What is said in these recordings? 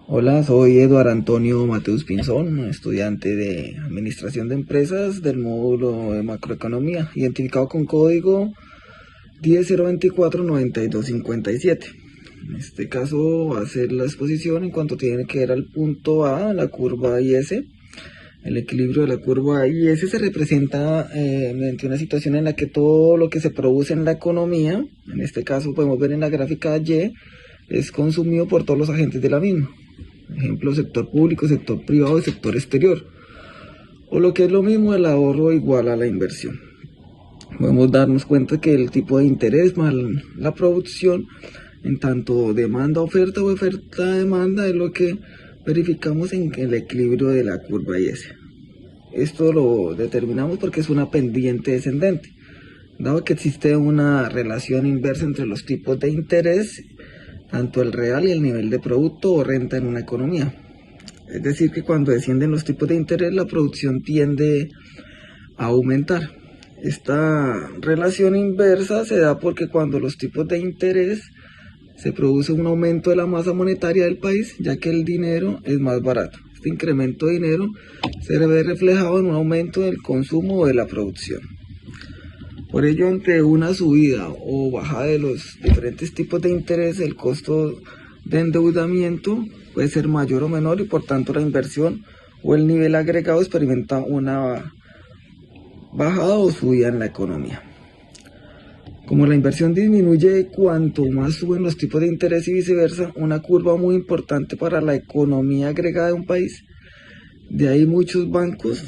Hola, soy Eduardo Antonio Mateus Pinzón, estudiante de Administración de Empresas del módulo de Macroeconomía, identificado con código 10.024.9257. En este caso va a ser la exposición en cuanto tiene que ver al punto A, la curva IS. El equilibrio de la curva IS se representa mediante una situación en la que todo lo que se produce en la economía, en este caso podemos ver en la gráfica Y, es consumido por todos los agentes de la misma. Ejemplo, sector público, sector privado y sector exterior. O lo que es lo mismo, el ahorro igual a la inversión. Podemos darnos cuenta que el tipo de interés más la producción, en tanto demanda-oferta o oferta-demanda, es lo que verificamos en el equilibrio de la curva IS. Esto lo determinamos porque es una pendiente descendente, dado que existe una relación inversa entre los tipos de interés, tanto el real y el nivel de producto o renta en una economía. Es decir, que cuando descienden los tipos de interés, la producción tiende a aumentar. Esta relación inversa se da porque cuando los tipos de interés se produce un aumento de la masa monetaria del país, ya que el dinero es más barato. Este incremento de dinero se ve reflejado en un aumento del consumo o de la producción. Por ello, ante una subida o bajada de los diferentes tipos de interés, el costo de endeudamiento puede ser mayor o menor y por tanto la inversión o el nivel agregado experimenta una bajada o subida en la economía. Como la inversión disminuye cuanto más suben los tipos de interés y viceversa, una curva muy importante para la economía agregada de un país. De ahí muchos bancos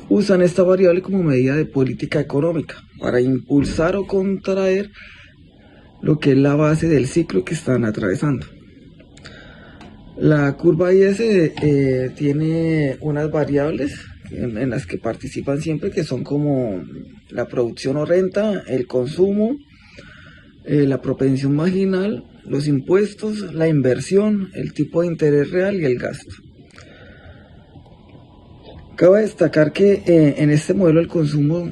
usan esta variable como medida de política económica para impulsar o contraer lo que es la base del ciclo que están atravesando. La curva IS tiene unas variables en las que participan siempre, que son como la producción o renta, el consumo, la propensión marginal, los impuestos, la inversión, el tipo de interés real y el gasto. Cabe destacar que en este modelo el consumo,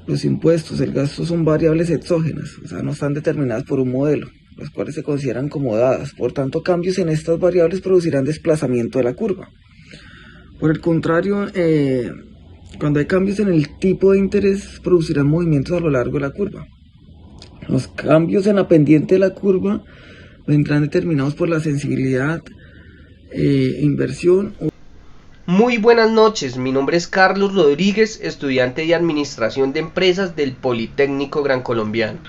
los impuestos, el gasto son variables exógenas, o sea, no están determinadas por un modelo, las cuales se consideran como dadas. Por tanto, cambios en estas variables producirán desplazamiento de la curva. Por el contrario, cuando hay cambios en el tipo de interés, producirán movimientos a lo largo de la curva. Los cambios en la pendiente de la curva vendrán determinados por la sensibilidad, inversión. Muy buenas noches, mi nombre es Carlos Rodríguez, estudiante de Administración de Empresas del Politécnico Gran Colombiano.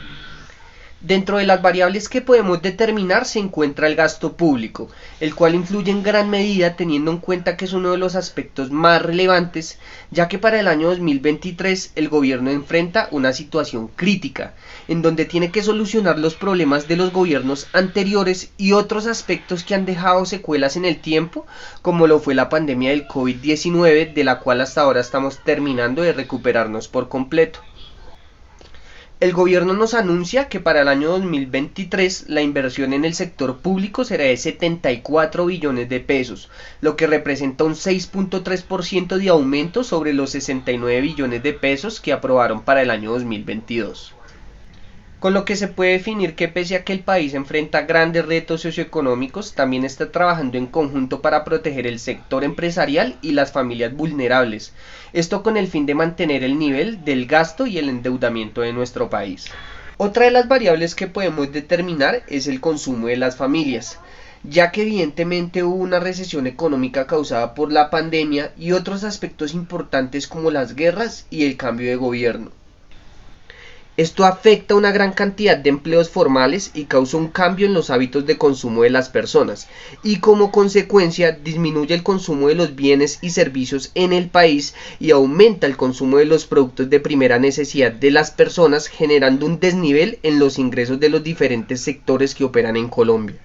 Dentro de las variables que podemos determinar se encuentra el gasto público, el cual influye en gran medida teniendo en cuenta que es uno de los aspectos más relevantes, ya que para el año 2023 el gobierno enfrenta una situación crítica, en donde tiene que solucionar los problemas de los gobiernos anteriores y otros aspectos que han dejado secuelas en el tiempo, como lo fue la pandemia del COVID-19, de la cual hasta ahora estamos terminando de recuperarnos por completo. El gobierno nos anuncia que para el año 2023 la inversión en el sector público será de 74 billones de pesos, lo que representa un 6.3% de aumento sobre los 69 billones de pesos que aprobaron para el año 2022. Con lo que se puede definir que pese a que el país enfrenta grandes retos socioeconómicos, también está trabajando en conjunto para proteger el sector empresarial y las familias vulnerables, esto con el fin de mantener el nivel del gasto y el endeudamiento de nuestro país. Otra de las variables que podemos determinar es el consumo de las familias, ya que evidentemente hubo una recesión económica causada por la pandemia y otros aspectos importantes como las guerras y el cambio de gobierno. Esto afecta a una gran cantidad de empleos formales y causa un cambio en los hábitos de consumo de las personas y como consecuencia disminuye el consumo de los bienes y servicios en el país y aumenta el consumo de los productos de primera necesidad de las personas, generando un desnivel en los ingresos de los diferentes sectores que operan en Colombia.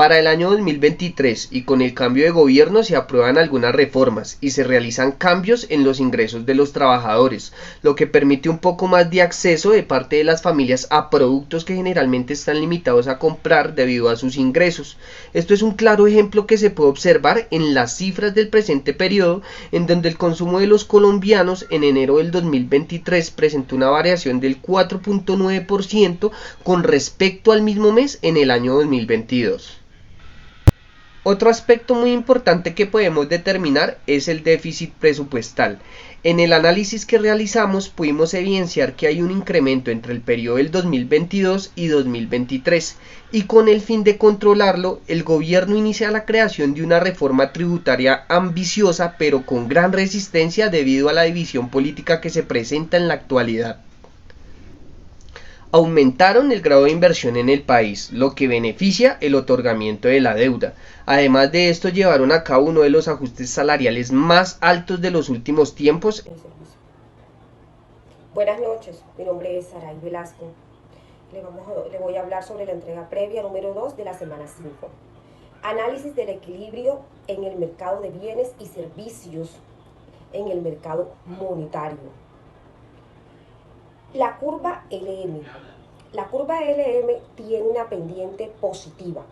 Para el año 2023 y con el cambio de gobierno se aprueban algunas reformas y se realizan cambios en los ingresos de los trabajadores, lo que permite un poco más de acceso de parte de las familias a productos que generalmente están limitados a comprar debido a sus ingresos. Esto es un claro ejemplo que se puede observar en las cifras del presente periodo, en donde el consumo de los colombianos en enero del 2023 presentó una variación del 4.9% con respecto al mismo mes en el año 2022. Otro aspecto muy importante que podemos determinar es el déficit presupuestal. En el análisis que realizamos pudimos evidenciar que hay un incremento entre el periodo del 2022 y 2023 y con el fin de controlarlo, el gobierno inicia la creación de una reforma tributaria ambiciosa pero con gran resistencia debido a la división política que se presenta en la actualidad. Aumentaron el grado de inversión en el país, lo que beneficia el otorgamiento de la deuda. Además de esto, llevaron a cabo uno de los ajustes salariales más altos de los últimos tiempos. Buenas noches, mi nombre es Saray Velasco. Le voy a hablar sobre la entrega previa número 2 de la semana 5. Análisis del equilibrio en el mercado de bienes y servicios en el mercado monetario. La curva LM. La curva LM tiene una pendiente positiva,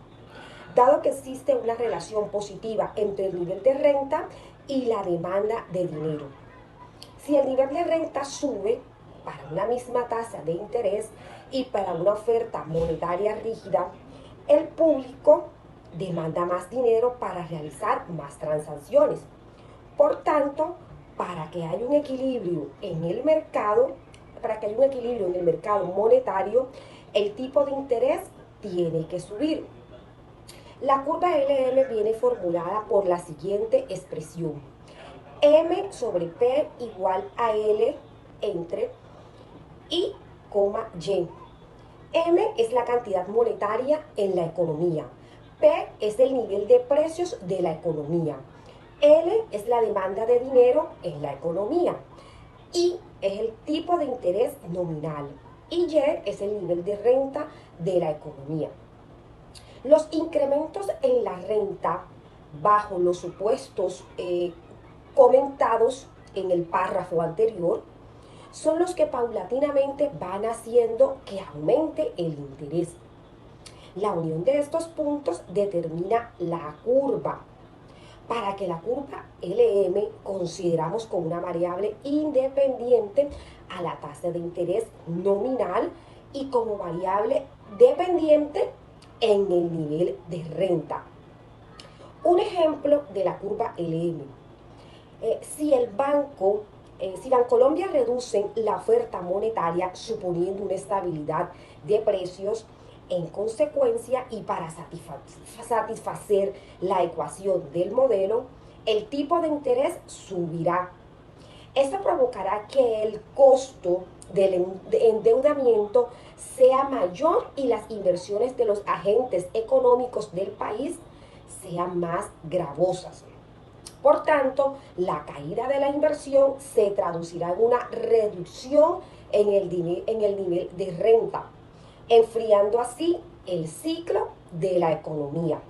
dado que existe una relación positiva entre el nivel de renta y la demanda de dinero. Si el nivel de renta sube para una misma tasa de interés y para una oferta monetaria rígida, el público demanda más dinero para realizar más transacciones. Por tanto, para que haya un equilibrio en el mercado, monetario, el tipo de interés tiene que subir. La curva LM viene formulada por la siguiente expresión: M sobre P igual a L entre I, Y. M es la cantidad monetaria en la economía. P es el nivel de precios de la economía. L es la demanda de dinero en la economía. I es el tipo de interés nominal. Y Y es el nivel de renta de la economía. Los incrementos en la renta bajo los supuestos comentados en el párrafo anterior son los que paulatinamente van haciendo que aumente el interés. La unión de estos puntos determina la curva. Para que la curva LM consideramos como una variable independiente a la tasa de interés nominal y como variable dependiente en el nivel de renta. Un ejemplo de la curva LM. Si Bancolombia reduce la oferta monetaria suponiendo una estabilidad de precios, en consecuencia y para satisfacer la ecuación del modelo, el tipo de interés subirá. Esto provocará que el costo del endeudamiento sea mayor y las inversiones de los agentes económicos del país sean más gravosas. Por tanto, la caída de la inversión se traducirá en una reducción en el nivel de renta, enfriando así el ciclo de la economía.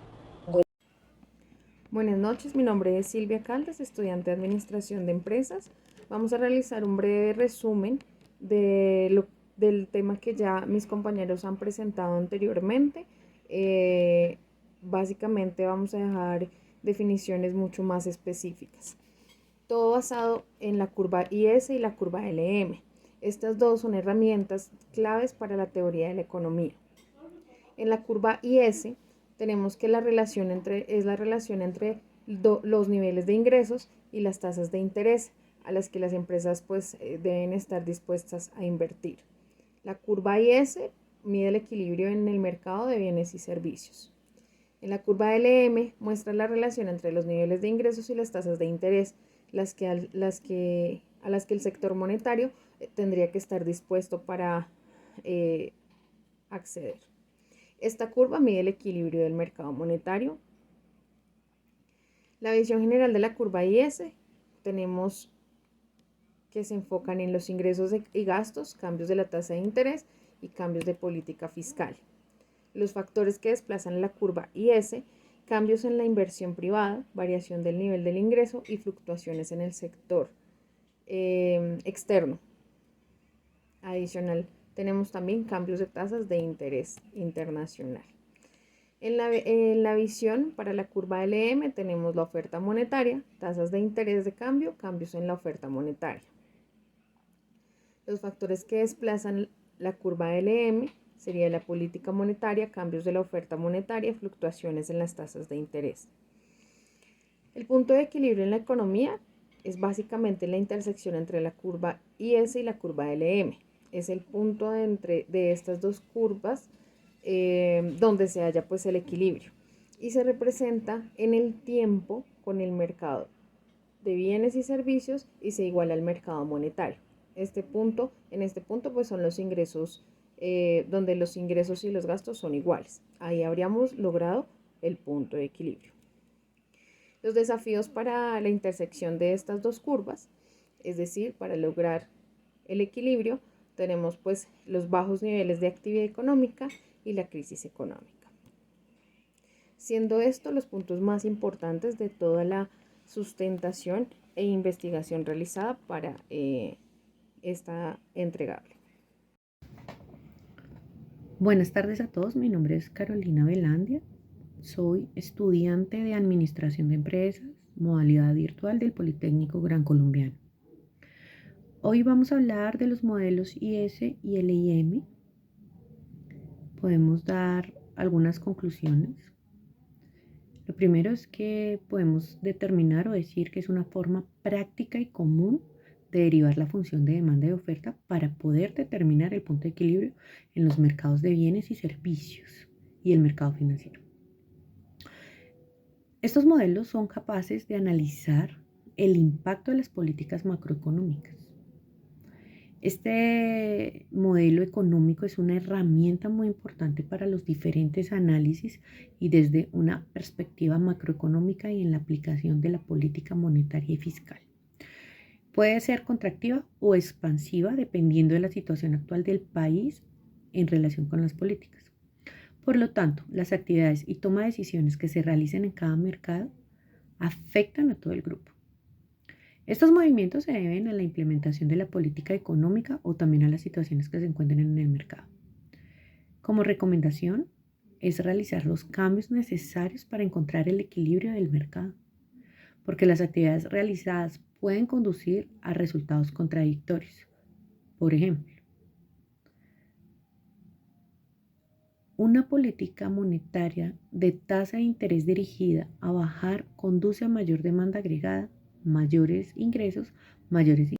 Buenas noches, mi nombre es Silvia Caldas, estudiante de Administración de Empresas. Vamos a realizar un breve resumen del tema que ya mis compañeros han presentado anteriormente. Básicamente vamos a dejar definiciones mucho más específicas. Todo basado en la curva IS y la curva LM. Estas dos son herramientas claves para la teoría de la economía. En la curva IS tenemos que es la relación entre los niveles de ingresos y las tasas de interés a las que las empresas deben estar dispuestas a invertir. La curva IS mide el equilibrio en el mercado de bienes y servicios. En la curva LM muestra la relación entre los niveles de ingresos y las tasas de interés, a las que el sector monetario tendría que estar dispuesto para acceder. Esta curva mide el equilibrio del mercado monetario. La visión general de la curva IS tenemos que se enfocan en los ingresos y gastos, cambios de la tasa de interés y cambios de política fiscal. Los factores que desplazan la curva IS, cambios en la inversión privada, variación del nivel del ingreso y fluctuaciones en el sector externo. Adicional, tenemos también cambios de tasas de interés internacional. En la visión para la curva LM tenemos la oferta monetaria, tasas de interés de cambio, cambios en la oferta monetaria. Los factores que desplazan la curva LM sería la política monetaria, cambios de la oferta monetaria, fluctuaciones en las tasas de interés. El punto de equilibrio en la economía es básicamente la intersección entre la curva IS y la curva LM. Es el punto de estas dos curvas donde se halla pues el equilibrio y se representa en el tiempo con el mercado de bienes y servicios y se iguala al mercado monetario. En este punto pues son los ingresos, donde los ingresos y los gastos son iguales. Ahí habríamos logrado el punto de equilibrio. Los desafíos para la intersección de estas dos curvas, es decir, para lograr el equilibrio, tenemos pues los bajos niveles de actividad económica y la crisis económica. Siendo estos los puntos más importantes de toda la sustentación e investigación realizada para esta entregable. Buenas tardes a todos, mi nombre es Carolina Velandia, soy estudiante de Administración de Empresas, modalidad virtual del Politécnico Gran Colombiano. Hoy vamos a hablar de los modelos IS y LIM. Podemos dar algunas conclusiones. Lo primero es que podemos determinar o decir que es una forma práctica y común de derivar la función de demanda y oferta para poder determinar el punto de equilibrio en los mercados de bienes y servicios y el mercado financiero. Estos modelos son capaces de analizar el impacto de las políticas macroeconómicas. Este modelo económico es una herramienta muy importante para los diferentes análisis y desde una perspectiva macroeconómica y en la aplicación de la política monetaria y fiscal. Puede ser contractiva o expansiva dependiendo de la situación actual del país en relación con las políticas. Por lo tanto, las actividades y toma de decisiones que se realicen en cada mercado afectan a todo el grupo. Estos movimientos se deben a la implementación de la política económica o también a las situaciones que se encuentran en el mercado. Como recomendación, es realizar los cambios necesarios para encontrar el equilibrio del mercado, porque las actividades realizadas pueden conducir a resultados contradictorios. Por ejemplo, una política monetaria de tasa de interés dirigida a bajar conduce a mayor demanda agregada, mayores ingresos, mayores